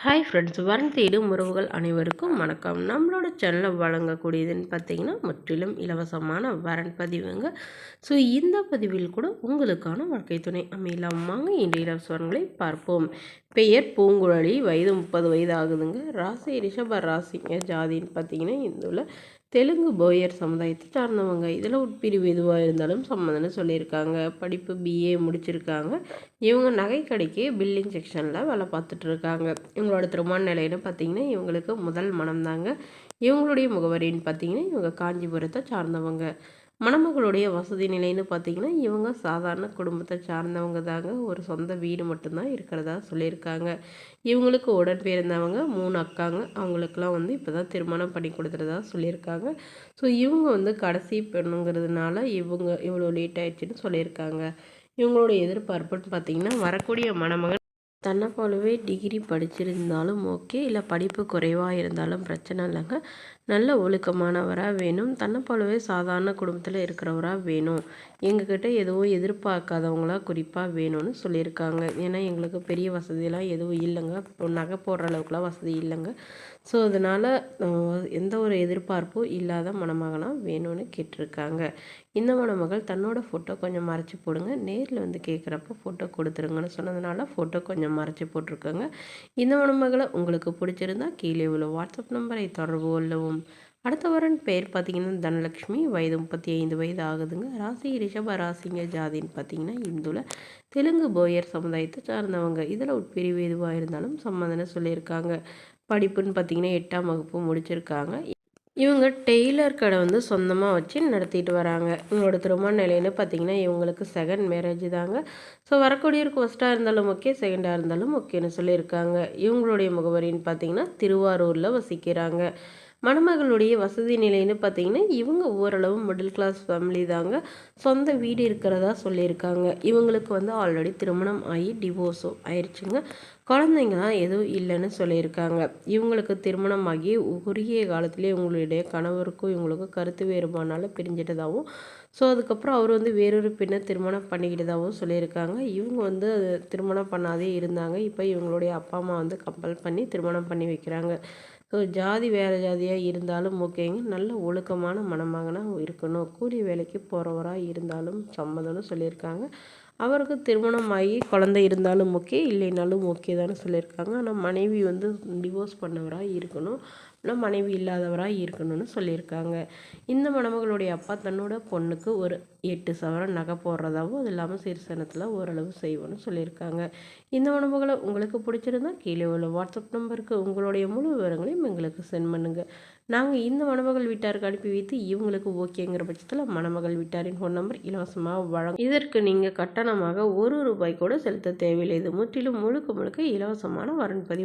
Hi friends, வரன் தேடும் உறவுகள் அனைவருக்கும் வணக்கம். நம்மளோட சேனலில் வழங்கக்கூடியதுன்னு பார்த்தீங்கன்னா முற்றிலும் இலவசமான வரன் பதிவுங்க. ஸோ இந்த பதிவில் கூட உங்களுக்கான வாழ்க்கை துணை அமையலாம். வாங்க இன்றைய இலவச வரன்களை பார்ப்போம். பெயர் பூங்குழலி, வயது 30 வயது ஆகுதுங்க. ராசி ரிஷப ராசிங்க. ஜாதின்னு பார்த்தீங்கன்னா இந்துவில் தெலுங்கு போயர் சமுதாயத்தை சார்ந்தவங்க. இதில் உட்பிரிவு எதுவாக இருந்தாலும் சம்மந்தம்னு சொல்லியிருக்காங்க. படிப்பு பிஏ முடிச்சிருக்காங்க. இவங்க நகை கடைக்கு பில்லிங் செக்ஷனில் வேலை பார்த்துட்ருக்காங்க. இவங்களோட திருமண நிலைன்னு பார்த்தீங்கன்னா இவங்களுக்கு முதல் மனம்தாங்க. இவங்களுடைய முகவரின்னு பார்த்தீங்கன்னா இவங்க காஞ்சிபுரத்தை சார்ந்தவங்க. மணமகளுடைய வசதி நிலைன்னு பார்த்தீங்கன்னா இவங்க சாதாரண குடும்பத்தை சார்ந்தவங்க தாங்க. ஒரு சொந்த வீடு மட்டும்தான் இருக்கிறதா சொல்லியிருக்காங்க. இவங்களுக்கு உடன் பிறந்தவங்க 3 அக்காங்க. அவங்களுக்கெல்லாம் இப்போ தான் திருமணம் பண்ணி கொடுத்துறதா சொல்லியிருக்காங்க. ஸோ இவங்க கடைசி பெண்ணுங்கிறதுனால இவங்க இவ்வளோ லேட் ஆயிடுச்சுன்னு சொல்லியிருக்காங்க. இவங்களோட எதிர்பார்ப்புன்னு பார்த்தீங்கன்னா வரக்கூடிய மணமகன் தன்னை போலவே டிகிரி படிச்சிருந்தாலும் ஓகே, இல்லை படிப்பு குறைவாக இருந்தாலும் பிரச்சனை இல்லைங்க. நல்ல ஒழுக்கமானவராக வேணும். தன்னை போலவே சாதாரண குடும்பத்தில் இருக்கிறவராக வேணும். எங்ககிட்ட எதுவும் எதிர்பார்க்காதவங்களா குறிப்பாக வேணும்னு சொல்லியிருக்காங்க. ஏன்னா எங்களுக்கு பெரிய வசதியெல்லாம் எதுவும் இல்லைங்க. நகை போடுற அளவுக்குலாம் வசதி இல்லைங்க. ஸோ அதனால் எந்த ஒரு எதிர்பார்ப்பும் இல்லாத மணமகனாக வேணும்னு கேட்டிருக்காங்க. இந்த மணமகள் தன்னோட ஃபோட்டோ கொஞ்சம் மறைச்சி போடுங்க, நேரில் கேட்குறப்ப ஃபோட்டோ கொடுத்துருங்கன்னு சொன்னதுனால ஃபோட்டோ கொஞ்சம் மறைச்சி போட்டிருக்காங்க. இந்த மணமகளை உங்களுக்கு பிடிச்சிருந்தா கீழே உள்ள வாட்ஸ்அப் நம்பரை தொடர்பு கொள்ளவும். அடுத்த வரன் பெயர் பார்த்தீங்கன்னா தனலக்ஷ்மி, வயது 35 வயது ஆகுதுங்க. ராசி ரிஷப ராசிங்க. ஜாதின்னு பார்த்தீங்கன்னா இந்துவில் தெலுங்கு போயர் சமுதாயத்தை சார்ந்தவங்க. இதில் உட்பிரிவு எதுவாக இருந்தாலும் சம்மந்தம்னு சொல்லியிருக்காங்க. படிப்புன்னு பார்த்தீங்கன்னா 8ஆம் வகுப்பு முடிச்சிருக்காங்க. இவங்க டெய்லர் கடை சொந்தமாக வச்சு நடத்திட்டு வராங்க. இவங்களோட திருமண நிலைன்னு பார்த்தீங்கன்னா இவங்களுக்கு செகண்ட் மேரேஜ் தாங்க. ஸோ வரக்கூடியவருக்கு ஃபஸ்ட்டாக இருந்தாலும் ஓகே, செகண்டாக இருந்தாலும் ஓகேன்னு சொல்லியிருக்காங்க. இவங்களுடைய முகவரின்னு பார்த்தீங்கன்னா திருவாரூரில் வசிக்கிறாங்க. மணமகளுடைய வசதி நிலைன்னு பார்த்தீங்கன்னா இவங்க ஓரளவு மிடில் கிளாஸ் ஃபேமிலி தாங்க. சொந்த வீடு இருக்கிறதா சொல்லியிருக்காங்க. இவங்களுக்கு ஆல்ரெடி திருமணம் ஆகி டிவோர்ஸும் ஆயிடுச்சுங்க. குழந்தைங்களாம் எதுவும் இல்லைன்னு சொல்லியிருக்காங்க. இவங்களுக்கு திருமணம் ஆகி குறுகிய காலத்திலே இவங்களுடைய கணவருக்கும் இவங்களுக்கும் கருத்து வேறுபாடுனால பிரிஞ்சிட்டதாகவும், ஸோ அதுக்கப்புறம் அவர் வேறொரு பெண்ணை திருமணம் பண்ணிக்கிட்டதாகவும் சொல்லியிருக்காங்க. இவங்க திருமணம் பண்ணாதே இருந்தாங்க. இப்போ இவங்களுடைய அப்பா அம்மா கம்பல் பண்ணி திருமணம் பண்ணி வைக்கிறாங்க. ஸோ ஜாதி வேறு ஜாதியாக இருந்தாலும் ஓகேங்க. நல்ல ஒழுக்கமான மணமகனாக இருக்கணும். கூலி வேலைக்கு போகிறவராக இருந்தாலும் சம்மதம்னு சொல்லியிருக்காங்க. அவருக்கு திருமணம் ஆகி குழந்தை இருந்தாலும் ஓகே, இல்லைனாலும் ஓகே தானே சொல்லியிருக்காங்க. ஆனால் மனைவி டிவோர்ஸ் பண்ணவராக இருக்கணும், ஆனால் மனைவி இல்லாதவராக இருக்கணும்னு சொல்லியிருக்காங்க. இந்த மணமகளுடைய அப்பா தன்னோட பொண்ணுக்கு ஒரு 8 சவரன் நகை போடுறதாகவும், அது இல்லாமல் சீர்சனத்தில் ஓரளவு செய்வோன்னு சொல்லியிருக்காங்க. இந்த மணமகளை உங்களுக்கு பிடிச்சிருந்தா கீழே உள்ள வாட்ஸ்அப் நம்பருக்கு உங்களுடைய முழு விவரங்களையும் எங்களுக்கு சென்ட் பண்ணுங்கள். நாங்கள் இந்த மணமகள் வீட்டாருக்கு அனுப்பி வைத்து இவங்களுக்கு ஓகேங்கிற பட்சத்தில் மணமகள் வீட்டாரின் ஃபோன் நம்பர் இலவசமாக வழங்கும். இதற்கு நீங்கள் கட்டணமாக 1 ரூபாய் கூட செலுத்த தேவையில்லை. இது முற்றிலும் முழுக்க இலவசமான வரன் பதிவு.